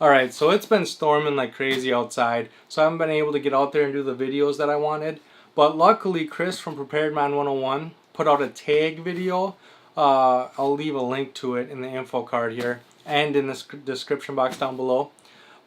Alright, so it's been storming like crazy outside, so I haven't been able to get out there and do the videos that I wanted. But luckily, Chris from Preparedmind101 put out a tag video. I'll leave a link to it in the info card here and in the description box down below.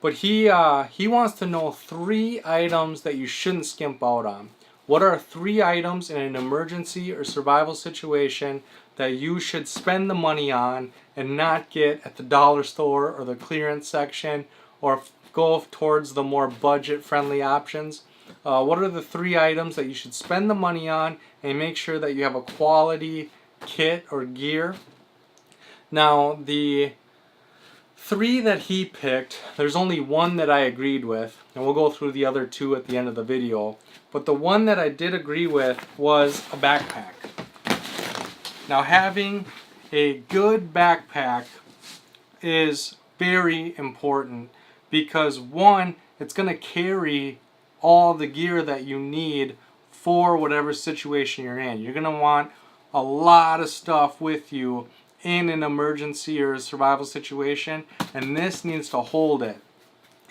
But he wants to know 3 items that you shouldn't skimp out on. What are 3 items in an emergency or survival situation that you should spend the money on and not get at the dollar store or the clearance section, or go towards the more budget-friendly options? What are the 3 items that you should spend the money on and make sure that you have a quality kit or gear? Now, the 3 that he picked, there's only one that I agreed with, and we'll go through the other 2 at the end of the video. But the one that I did agree with was a backpack. Now, having a good backpack is very important because, one, it's going to carry all the gear that you need for whatever situation you're in. You're going to want a lot of stuff with you in an emergency or a survival situation, and this needs to hold it.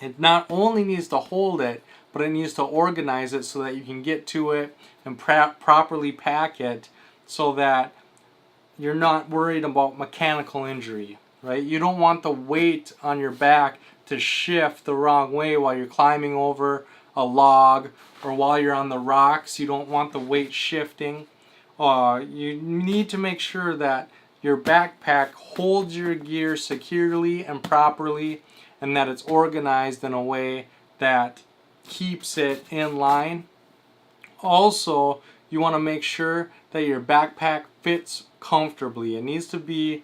It not only needs to hold it, but it needs to organize it so that you can get to it and properly pack it so that you're not worried about mechanical injury, right? You don't want the weight on your back to shift the wrong way while you're climbing over a log or while you're on the rocks. You don't want the weight shifting. You need to make sure that your backpack holds your gear securely and properly, and that it's organized in a way that keeps it in line. Also, you want to make sure that your backpack fits comfortably. It needs to be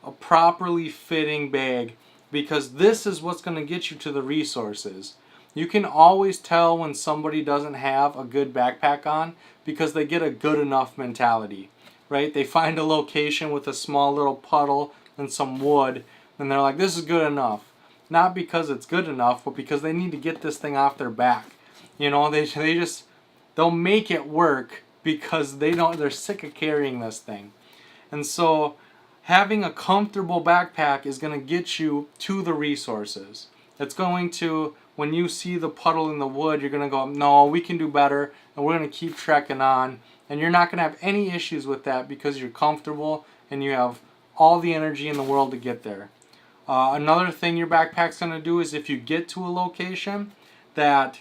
a properly fitting bag, because this is what's going to get you to the resources. You can always tell when somebody doesn't have a good backpack on because they get a good enough mentality, right? They find a location with a small little puddle and some wood, and they're like, this is good enough. Not because it's good enough, but because they need to get this thing off their back. You know, they'll make it work because they're sick of carrying this thing. And so having a comfortable backpack is going to get you to the resources. It's going to, when you see the puddle in the wood, you're going to go, no, we can do better, and we're going to keep trekking on. And you're not going to have any issues with that because you're comfortable and you have all the energy in the world to get there. Another thing your backpack's going to do is, if you get to a location that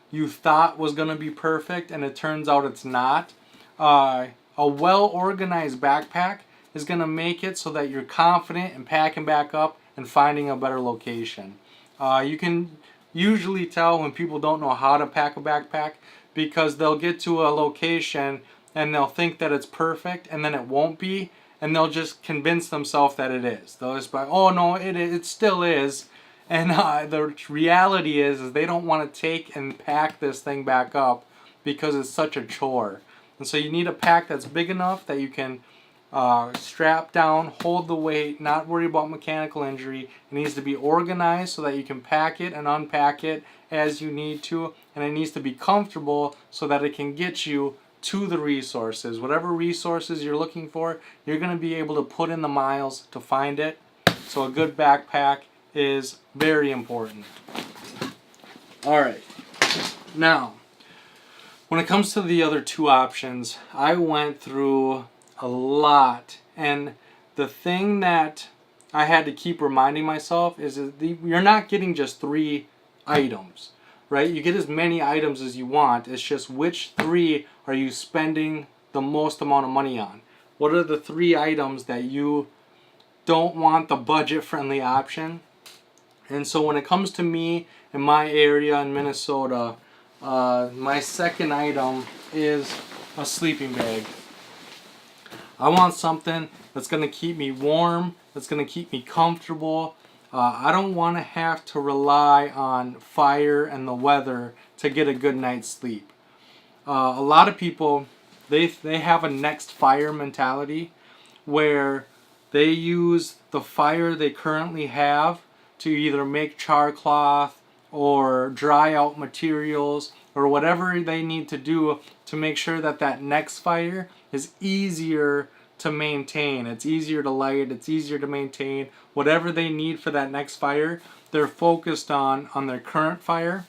you thought was going to be perfect and it turns out it's not, a well-organized backpack is going to make it so that you're confident in packing back up and finding a better location. You can usually tell when people don't know how to pack a backpack because they'll get to a location and they'll think that it's perfect, and then it won't be, and they'll just convince themselves that it is. They'll just be like, oh no, it still is. And the reality is they don't want to take and pack this thing back up because it's such a chore. And so you need a pack that's big enough that you can strap down, hold the weight, not worry about mechanical injury. It needs to be organized so that you can pack it and unpack it as you need to. And it needs to be comfortable so that it can get you to the resources. Whatever resources you're looking for, you're going to be able to put in the miles to find it. So a good backpack is very important. Alright, now when it comes to the other 2 options, I went through a lot, and the thing that I had to keep reminding myself is that you're not getting just 3 items, right? You get as many items as you want. It's just which 3 are you spending the most amount of money on? What are the 3 items that you don't want the budget-friendly option? And so when it comes to me in my area in Minnesota, my second item is a sleeping bag. I want something that's going to keep me warm, that's going to keep me comfortable. I don't want to have to rely on fire and the weather to get a good night's sleep. A lot of people, they have a next fire mentality where they use the fire they currently have to either make char cloth or dry out materials or whatever they need to do to make sure that that next fire is easier to maintain. It's easier to light, it's easier to maintain. Whatever they need for that next fire, they're focused on their current fire.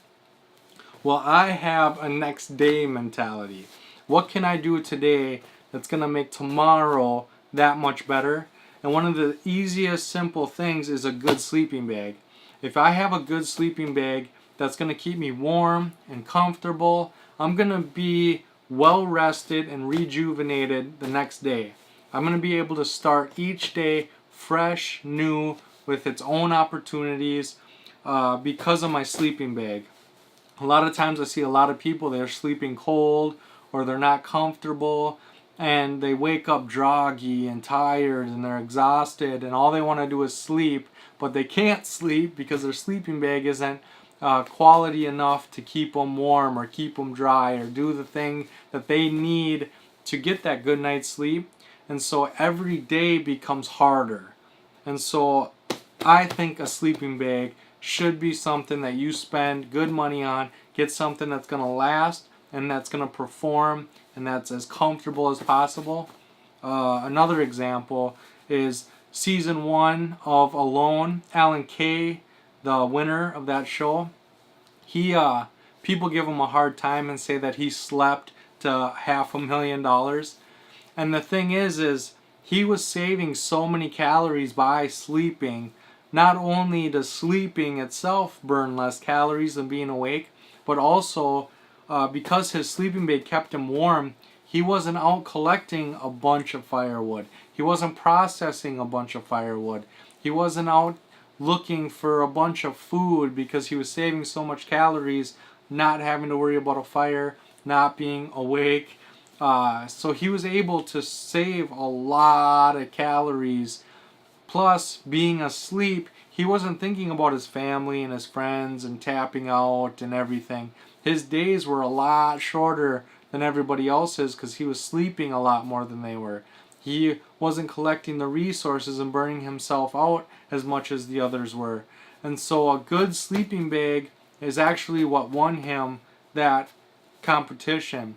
Well, I have a next day mentality. What can I do today that's going to make tomorrow that much better? And one of the easiest simple things is a good sleeping bag. If I have a good sleeping bag that's going to keep me warm and comfortable, I'm going to be well rested and rejuvenated the next day. I'm going to be able to start each day fresh, new, with its own opportunities because of my sleeping bag. A lot of times I see a lot of people, they're sleeping cold or they're not comfortable, and they wake up groggy and tired and they're exhausted and all they want to do is sleep, but they can't sleep because their sleeping bag isn't quality enough to keep them warm or keep them dry or do the thing that they need to get that good night's sleep. And so every day becomes harder. And so I think a sleeping bag should be something that you spend good money on. Get something that's going to last and that's going to perform and that's as comfortable as possible. Another example is season 1 of Alone. Alan Kay, the winner of that show, people give him a hard time and say that he slept to $500,000. And the thing is he was saving so many calories by sleeping. Not only does sleeping itself burn less calories than being awake, but also because his sleeping bag kept him warm, he wasn't out collecting a bunch of firewood. He wasn't processing a bunch of firewood. He wasn't out looking for a bunch of food because he was saving so much calories, not having to worry about a fire, not being awake. So he was able to save a lot of calories. Plus, being asleep, he wasn't thinking about his family and his friends and tapping out and everything. His days were a lot shorter than everybody else's because he was sleeping a lot more than they were. He wasn't collecting the resources and burning himself out as much as the others were. And so a good sleeping bag is actually what won him that competition,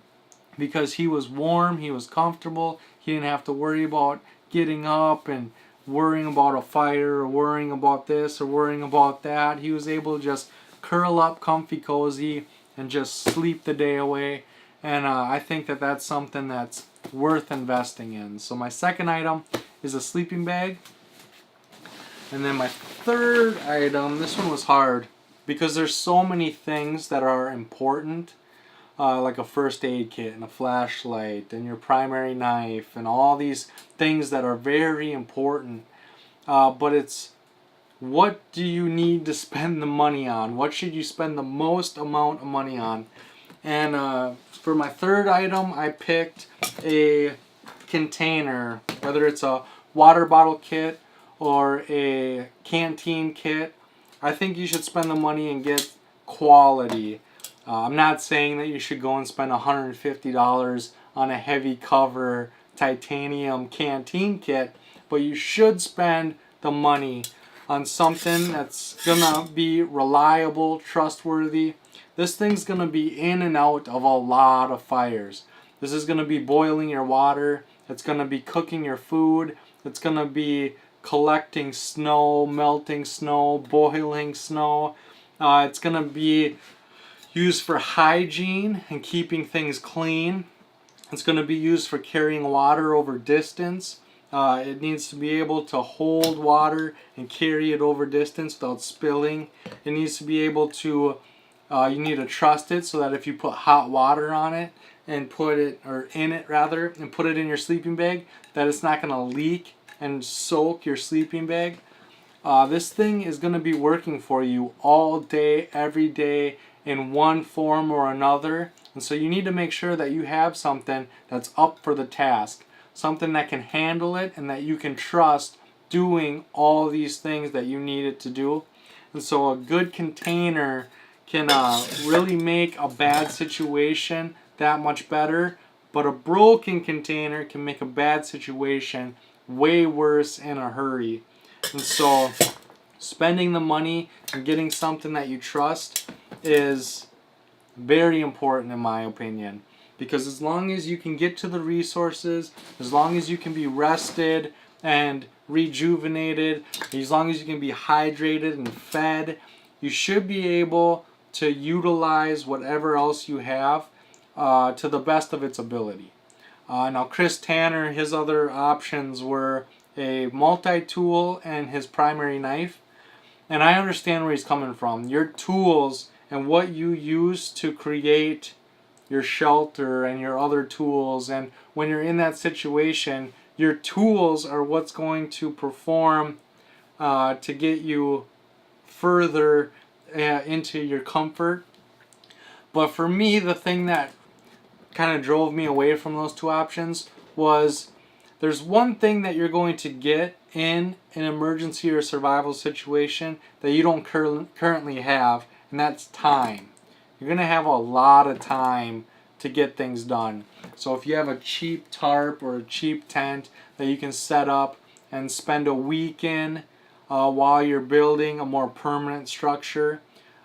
because he was warm, he was comfortable, he didn't have to worry about getting up and worrying about a fire or worrying about this or worrying about that. He was able to just curl up comfy cozy and just sleep the day away. And I think that that's something that's worth investing in. So my second item is a sleeping bag. And then my third item, this one was hard because there's so many things that are important, like a first aid kit and a flashlight and your primary knife and all these things that are very important. But it's, what do you need to spend the money on? What should you spend the most amount of money on? And for my third item, I picked a container, whether it's a water bottle kit or a canteen kit. I think you should spend the money and get quality. I'm not saying that you should go and spend $150 on a heavy cover titanium canteen kit, but you should spend the money on something that's gonna be reliable, trustworthy. This thing's gonna be in and out of a lot of fires. This is gonna be boiling your water. It's gonna be cooking your food. It's gonna be collecting snow, melting snow, boiling snow. It's gonna be used for hygiene and keeping things clean. It's going to be used for carrying water over distance. It needs to be able to hold water and carry it over distance without spilling. It needs to be able to, you need to trust it so that if you put hot water on it and put it, or in it rather, and put it in your sleeping bag, that it's not going to leak and soak your sleeping bag. This thing is going to be working for you all day, every day, in one form or another. And so you need to make sure that you have something that's up for the task, something that can handle it and that you can trust doing all these things that you need it to do. And so a good container can really make a bad situation that much better, but a broken container can make a bad situation way worse in a hurry. And so spending the money and getting something that you trust is very important in my opinion. Because as long as you can get to the resources, as long as you can be rested and rejuvenated, as long as you can be hydrated and fed, you should be able to utilize whatever else you have to the best of its ability. Now Chris Tanner, his other options were a multi-tool and his primary knife. And I understand where he's coming from. Your tools and what you use to create your shelter and your other tools, and when you're in that situation, your tools are what's going to perform to get you further into your comfort. But for me, the thing that kind of drove me away from those two options was there's one thing that you're going to get in an emergency or survival situation that you don't currently have, and that's time. You're going to have a lot of time to get things done. So if you have a cheap tarp or a cheap tent that you can set up and spend a week in while you're building a more permanent structure,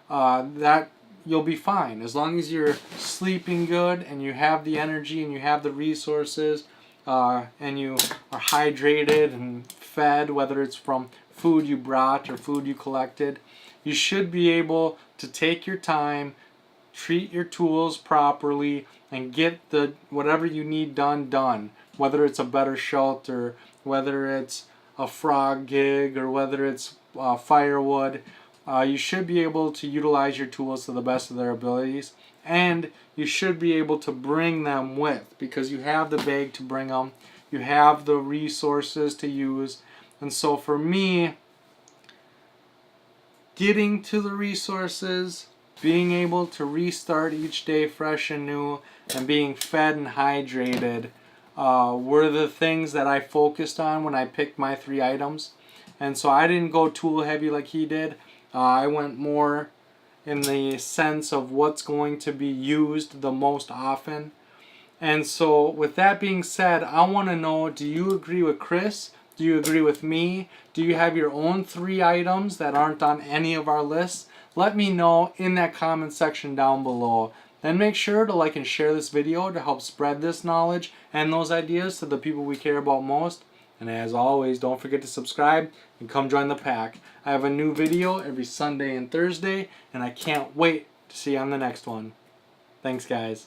that you'll be fine. As long as you're sleeping good and you have the energy and you have the resources and you are hydrated and fed, whether it's from food you brought or food you collected, you should be able to take your time, treat your tools properly, and get the whatever you need done. Whether it's a better shelter, whether it's a frog gig, or whether it's firewood, you should be able to utilize your tools to the best of their abilities, and you should be able to bring them with, because you have the bag to bring them, you have the resources to use. And so for me, getting to the resources, being able to restart each day fresh and new, and being fed and hydrated were the things that I focused on when I picked my 3 items. And so I didn't go tool heavy like he did. I went more in the sense of what's going to be used the most often. And so with that being said, I want to know, do you agree with Chris? Do you agree with me? Do you have your own 3 items that aren't on any of our lists? Let me know in that comment section down below. Then make sure to like and share this video to help spread this knowledge and those ideas to the people we care about most. And as always, don't forget to subscribe and come join the pack. I have a new video every Sunday and Thursday, and I can't wait to see you on the next one. Thanks, guys.